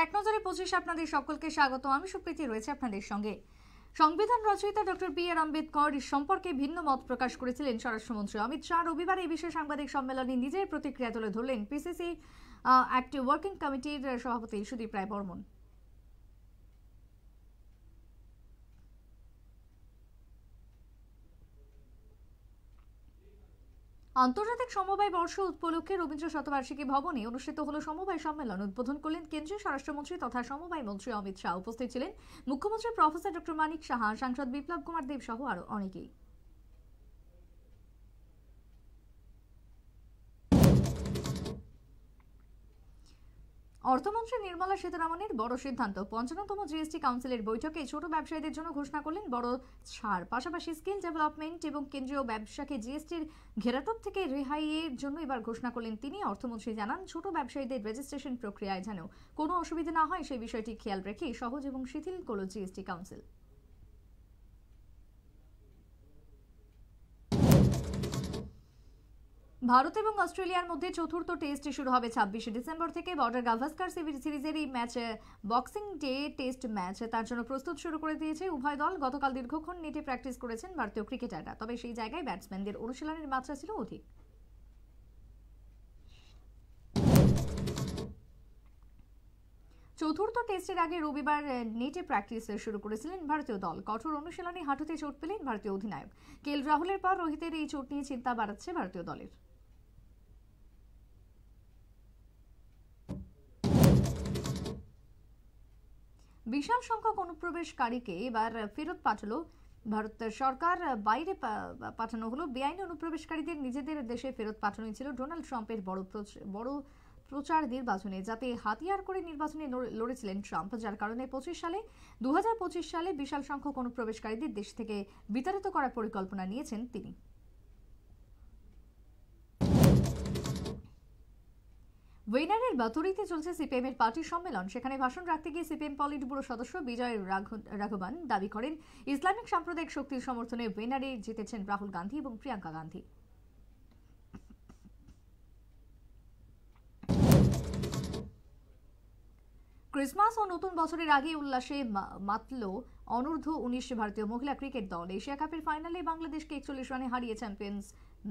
এক নজরে 25 আপনাদের সকলকে স্বাগত। আমি সুপ্রীতি রয়েছে আপনাদের সঙ্গে। সংবিধান রচয়িতা ডক্টর বি.আর. আম্বেদকর সম্পর্কে ভিন্ন মত প্রকাশ করেছিলেন স্বরাষ্ট্রমন্ত্রী অমিত শাহ। রবিবার এই বিষয়ে সাংবাদিক সম্মেলনে নিজের প্রতিক্রিয়া তুলে ধরলেন পিসিসি অ্যাক্ট ওয়ার্কিং কমিটির সভাপতি সুদীপ রায় বর্মন। আন্তর্জাতিক সমবায় বর্ষ উপলক্ষে রবীন্দ্র শতবার্ষিকী ভবনে অনুষ্ঠিত হলো সমবায় সম্মেলন। উদ্বোধন করলেন কেন্দ্রীয় স্বরাষ্ট্রমন্ত্রী তথা সমবায় মন্ত্রী অমিত শাহ। উপস্থিত ছিলেন মুখ্যমন্ত্রী প্রফেসর ডক্টর মানিক সাহা, সাংসদ বিপ্লব কুমার দেব সহ আরো অনেকেই। অর্থমন্ত্রী নির্মলা সীতারামনের বড় সিদ্ধান্ত। ৫৫তম জিএসটি কাউন্সিলের বৈঠকে ছোট ব্যবসায়ীদের জন্য ঘোষণা করলেন বড় ছাড়। পাশাপাশি স্কিল ডেভেলপমেন্ট এবং কেন্দ্রীয় ব্যবসাকে জিএসটির ঘেরাটোপ থেকে রেহাইয়ের জন্য এবার ঘোষণা করলেন তিনি। অর্থমন্ত্রী জানান, ছোট ব্যবসায়ীদের রেজিস্ট্রেশন প্রক্রিয়ায় যেন কোনো অসুবিধা না হয় সেই বিষয়টি খেয়াল রেখে সহজ এবং শিথিল করল জিএসটি কাউন্সিল। ভারত এবং অস্ট্রেলিয়ার মধ্যে চতুর্থ টেস্ট শুরু হবে ২৬ ডিসেম্বর থেকে। বর্ডার গাভাস্কার সিরিজের এই match boxing day test match, তার জন্য প্রস্তুত শুরু করে দিয়েছে উভয় দল। গতকাল দীর্ঘক্ষণ নেটে প্র্যাকটিস করেছেন ভারতীয় ক্রিকেটাররা, তবে সেই জায়গায় ব্যাটসম্যানদের অনুশীলনের মাত্রা ছিল অধিক। চতুর্থ টেস্টের আগে রবিবার নেটে প্র্যাকটিস শুরু করেছিলেন ভারতীয় দল। কঠোর অনুশীলনে হাঁটুতে চোট পেলেন ভারতীয় অধিনায়ক। কেএল রাহুলের পর রোহিতের এই চোট নিয়ে চিন্তা বাড়াচ্ছে ভারতীয় দলের। বিশাল সংখ্যক অনুপ্রবেশকারীকে এবার ফেরত পাঠালো ভারত সরকার। বাইরে পাঠানো হলো। বেআইনি অনুপ্রবেশকারীদের নিজেদের দেশে ফেরত পাঠানোই ছিল ডোনাল্ড ট্রাম্পের বড় প্রচার নির্বাচনে, যাতে হাতিয়ার করে নির্বাচনে লড়েছিলেন ট্রাম্প, যার কারণে 2025 সালে বিশাল সংখ্যক অনুপ্রবেশকারীদের দেশ থেকে বিতাড়িত করার পরিকল্পনা নিয়েছেন তিনি। ওয়েনারের বাতুরিতে চলছে সিপিএম এর পার্টি সম্মেলন। সেখানে ভাষণ রাখতে গিয়ে সিপিএম পলিট ব্যুরো সদস্য বিজয় রাঘবান দাবি করেন, ইসলামিক সাম্প্রদায়িক শক্তির সমর্থনে ওয়েনারে জিতেছেন রাহুল গান্ধী এবং প্রিয়াঙ্কা গান্ধী। ক্রিসমাস ও নতুন বছরের আগে উল্লাসে মাতল অনূর্ধ্ব-19 ভারতীয় মহিলা ক্রিকেট দল। এশিয়া কাপের ফাইনালে বাংলাদেশকে 41 রানে হারিয়ে চ্যাম্পিয়ন্স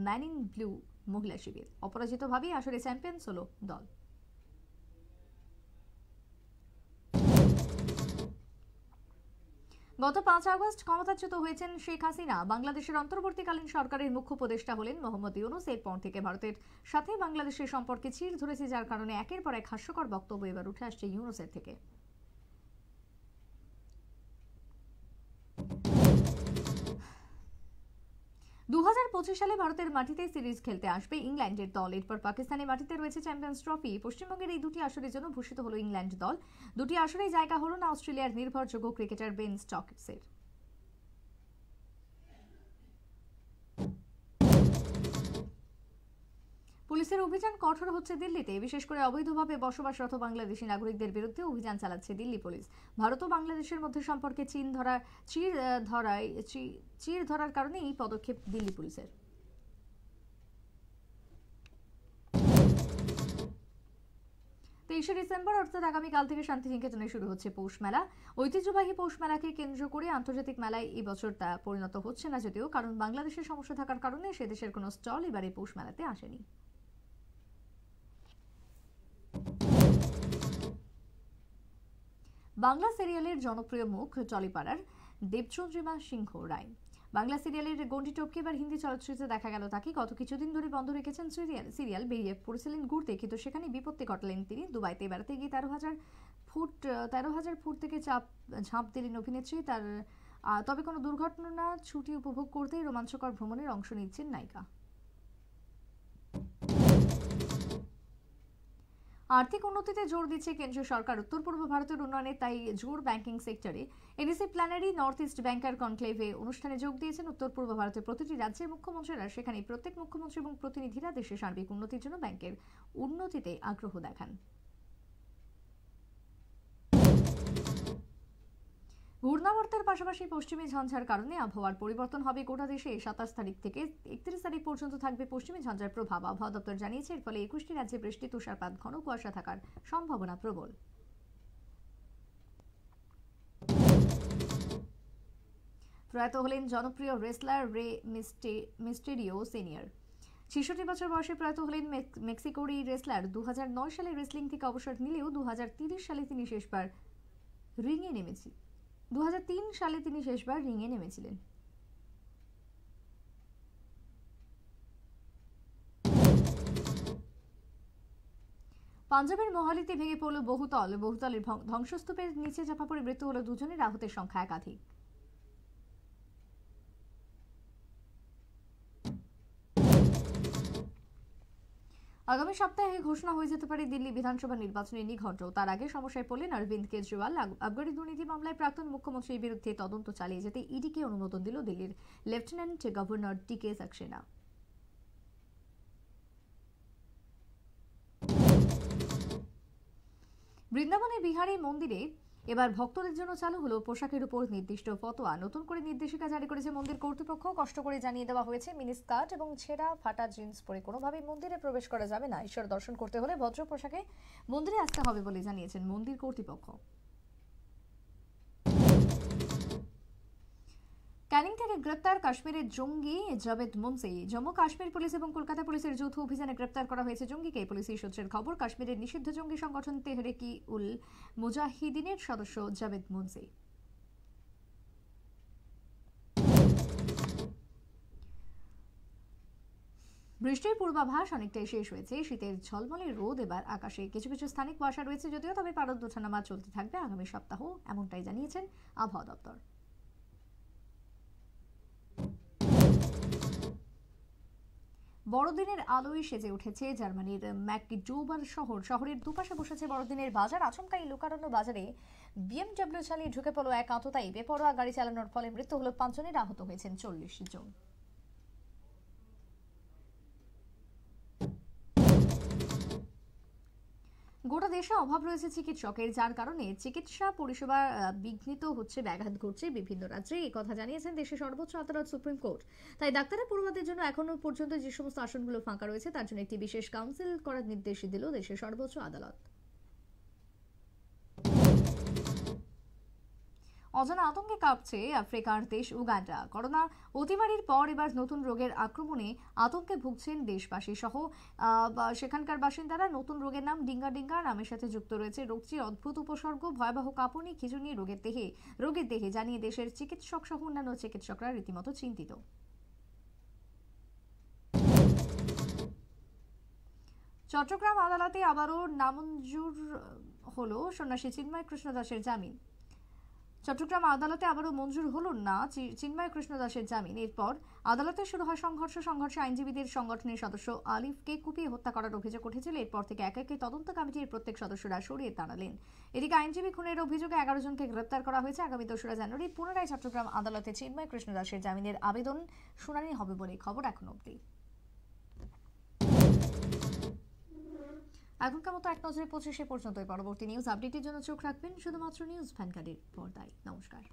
ম্যান ইন ব্লু মহিলা শিবির। অপরাজিতভাবেই আসরে চ্যাম্পিয়ন্স হল দল। গত 5 আগস্ট ক্ষমতাচ্যুত হয়েছেন শেখ হাসিনা। বাংলাদেশের অন্তর্বর্তীকালীন সরকারের মুখ্য উপদেষ্টা হলেন মোহাম্মদ ইউনূস। এরপর থেকে ভারতের সাথে বাংলাদেশের সম্পর্কে চির ধরেছে, যার কারণে একের পর এক হাস্যকর বক্তব্য এবার উঠে আসছে ইউনূসের থেকে। 2025 সালে ভারতের মাটিতে সিরিজ খেলতে আসবে ইংল্যান্ডের দল। এরপর পাকিস্তানের মাটিতে রয়েছে চ্যাম্পিয়ন্স ট্রফি। পশ্চিমবঙ্গের এই দুটি আসরের জন্য ভূষিত হলো ইংল্যান্ড দল। দুটি আসরেই জায়গা হলো না অস্ট্রেলিয়ার নির্ভরযোগ্য ক্রিকেটার বেন স্টোকসের। পুলিশের অভিযান কঠোর হচ্ছে দিল্লিতে। বিশেষ করে অবৈধভাবে বসবাসরত বাংলাদেশি নাগরিকদের বিরুদ্ধে অভিযান চালাচ্ছে দিল্লি পুলিশ। ভারত ও বাংলাদেশের মধ্যে সম্পর্কে চির ধরার কারণে এই পদক্ষেপ দিল্লি পুলিশের। ডিসেম্বর অর্থাৎ আগামীকাল থেকে শান্তিনিকেতনে শুরু হচ্ছে পৌষ মেলা। ঐতিহ্যবাহী পৌষ মেলাকে কেন্দ্র করে আন্তর্জাতিক মেলায় এই বছর তা পরিণত হচ্ছে না, যদিও কারণ বাংলাদেশের সমস্যা থাকার কারণে সে দেশের কোনো স্টল এবারে পৌষ মেলাতে আসেনি। বাংলা সিরিয়ালের জনপ্রিয় মুখ টলিপাড়ার দেবচন্দ্রিমা সিংহ রায়। বাংলা সিরিয়ালের গণ্ডি টপকে এবার হিন্দি চলচ্চিত্রে দেখা গেল তাকে। গত কিছুদিন ধরে বন্ধ রেখেছেন সিরিয়াল। বেরিয়ে পড়েছিলেন ঘুরতে, কিন্তু সেখানে বিপত্তি ঘটালেন তিনি। দুবাইতে বেড়াতে গিয়ে 13,000 ফুট থেকে ঝাঁপ দিলেন অভিনেত্রী। তবে কোনো দুর্ঘটনা ছুটি উপভোগ করতেই রোমাঞ্চকর ভ্রমণের অংশ নিচ্ছেন নায়িকা। আর্থিক উন্নতিতে জোর দিচ্ছে কেন্দ্রীয় সরকার। উত্তর পূর্ব ভারতের উন্নয়নে তাই জোর ব্যাংকিং সেক্টরে। এনএসি প্ল্যানারি নর্থ ইস্ট ব্যাংকার কনক্লেভে অনুষ্ঠানে যোগ দিয়েছেন উত্তর পূর্ব ভারতের প্রতিটি রাজ্যের মুখ্যমন্ত্রীরা। সেখানে প্রত্যেক মুখ্যমন্ত্রী এবং প্রতিনিধিরা দেশের সার্বিক উন্নতির জন্য ব্যাংকের উন্নতিতে আগ্রহ দেখান। ঘূর্ণাবর্তের পাশাপাশি পশ্চিমী ঝঞ্ঝার কারণে আবহাওয়ার পরিবর্তন হবে গোটা দেশে। 27 তারিখ থেকে 31 তারিখ পর্যন্ত থাকবে পশ্চিমী ঝঞ্ঝার প্রভাব। আবহাওয়া দপ্তর জানিয়েছে, এর ফলে 21টি রাজ্যে বৃষ্টি, তুষারপাত, ঘন কুয়াশা থাকার সম্ভাবনা প্রবল। প্রয়াত হলেন জনপ্রিয় রেসলার রে মিস্টেরিও সিনিয়র। ৬৬ বছর বয়সে প্রয়াত হলেন মেক্সিকোর এই রেসলার। ২০০৯ সালে রেসলিং থেকে অবসর নিলেও ২০৩০ সালে তিনি শেষবার রিংয়ে নেমেছিলেন। পাঞ্জাবের মোহালিতে ভেঙে পড়ল বহুতলের ধ্বংসস্তূপের নিচে চাপা পড়ে মৃত্যু হলো দুজনের, আহতের সংখ্যা একাধিক। আগামী সপ্তাহে ঘোষণা হয়ে যেতে পারে দিল্লি বিধানসভা নির্বাচনের নিঘণ্ট। তার আগে সমস্যায় পড়লেন অরবিন্দ কেজরিওয়াল। আবগারি দুর্নীতি মামলায় প্রাক্তন মুখ্যমন্ত্রীর বিরুদ্ধে তদন্ত চালিয়ে যেতে ইডিকে অনুমোদন দিল দিল্লির লেফটেন্যান্ট গভর্নর টি.কে. সাক্সেনা। বৃন্দাবনে বিহারী মন্দিরে এবার ভক্তদের জন্য চালু হলো পোশাকের উপর নির্দিষ্ট ফতোয়া। নতুন করে নির্দেশিকা জারি করেছে মন্দির কর্তৃপক্ষ। কষ্ট করে জানিয়ে দেওয়া হয়েছে মিনিস্কার্ট এবং ছেঁড়া ফাটা জিন্স পরে কোনোভাবেই মন্দিরে প্রবেশ করা যাবে না। ঈশ্বর দর্শন করতে হলে ভদ্র পোশাকে মন্দিরে আসতে হবে বলে জানিয়েছেন মন্দির কর্তৃপক্ষ। ক্যানিং থেকে গ্রেপ্তার কাশ্মীরের জঙ্গি জাভেদ মুন্সি। জম্মু কাশ্মীর পুলিশ এবং কলকাতা পুলিশের যৌথ অভিযানে গ্রেপ্তার করা হয়েছে জঙ্গিকে। পুলিশের সূত্রের খবর, কাশ্মীরের নিষিদ্ধ জঙ্গি সংগঠন তেহরিক উল মুজাহিদিনের সদস্য জাভেদ মুন্সি। বৃষ্টির পূর্বাভাস অনেকটাই শেষ হয়েছে। শীতের ঝলমলে রোদ এবার আকাশে। কিছু কিছু স্থানিক কুয়াশা রয়েছে যদিও, তবে পারদ ওঠানামা চলতে থাকবে আগামী সপ্তাহ, এমনটাই জানিয়েছেন আবহাওয়া দপ্তর। বড়দিনের আলোয় সেজে উঠেছে জার্মানির ম্যাকডোভার শহরের দুপাশে বসেছে বড়দিনের বাজার। আচমকাই লোকারণ্য বাজারে বিএমডব্লিউ চালিয়ে ঢুকে পড়ল এক আততায়ী। বেপরোয়া গাড়ি চালানোর ফলে মৃত্যু হলো 5 জনের, আহত হয়েছেন 40 জন। গোটা দেশে অভাব রয়েছে চিকিৎসকের, যার কারণে চিকিৎসা পরিষেবা বিঘ্নিত হচ্ছে, ব্যাঘাত ঘটছে বিভিন্ন রাজ্যে। এই কথা জানিয়েছেন দেশের সর্বোচ্চ আদালত সুপ্রিম কোর্ট। তাই ডাক্তারের পড়ুয়াদের জন্য এখনো পর্যন্ত যে সমস্ত আসনগুলো ফাঁকা রয়েছে তার জন্য একটি বিশেষ কাউন্সিল করার নির্দেশ দিল দেশের সর্বোচ্চ আদালত। অজানা আতঙ্কে কাঁপছে আফ্রিকার দেশ উগান্ডা। করোনা অতিমারির পর এবার নতুন রোগের আক্রমণে আতঙ্কে ভুগছেন দেশবাসী সহ সেখানকার বাসিন্দারা। নতুন রোগের নাম ডিঙ্গা নামের সাথে যুক্ত রয়েছে রোগটির অদ্ভুত উপসর্গ, ভয়াবহ কাঁপুনি, খিঁচুনি রোগের দেহে জানিয়ে দেশের চিকিৎসক সহ অন্যান্য চিকিৎসকরা রীতিমতো চিন্তিত। চট্টগ্রাম আদালতে আবারও নামঞ্জুর হলো সন্ন্যাসী চিন্ময় কৃষ্ণ দাসের জামিন। চট্টগ্রাম আদালতে আবারও মঞ্জুর হল না চিন্ময় কৃষ্ণ দাসের জামিন। এরপর আদালতে শুরু হয় সংঘর্ষে আইনজীবীদের সংগঠনের সদস্য আলিফকে কুপিয়ে হত্যা করার অভিযোগ উঠেছিল। এরপর থেকে একে একে তদন্ত কমিটির প্রত্যেক সদস্যরা সরিয়ে দাঁড়ালেন। এদিকে আইনজীবী খুনের অভিযোগে 11 জনকে গ্রেপ্তার করা হয়েছে। আগামী 2রা জানুয়ারি পুনরায় চট্টগ্রাম আদালতে চিন্ময় কৃষ্ণ দাসের জামিনের আবেদন শুনানি হবে বলে খবর এখন অবধি। এখনকার মতো এক নজরে 25 পর্যন্তই। পরবর্তী নিউজ আপডেটের জন্য চোখ রাখবেন শুধুমাত্র নিউজ ভ্যানগার্ডের পর্দায়। নমস্কার।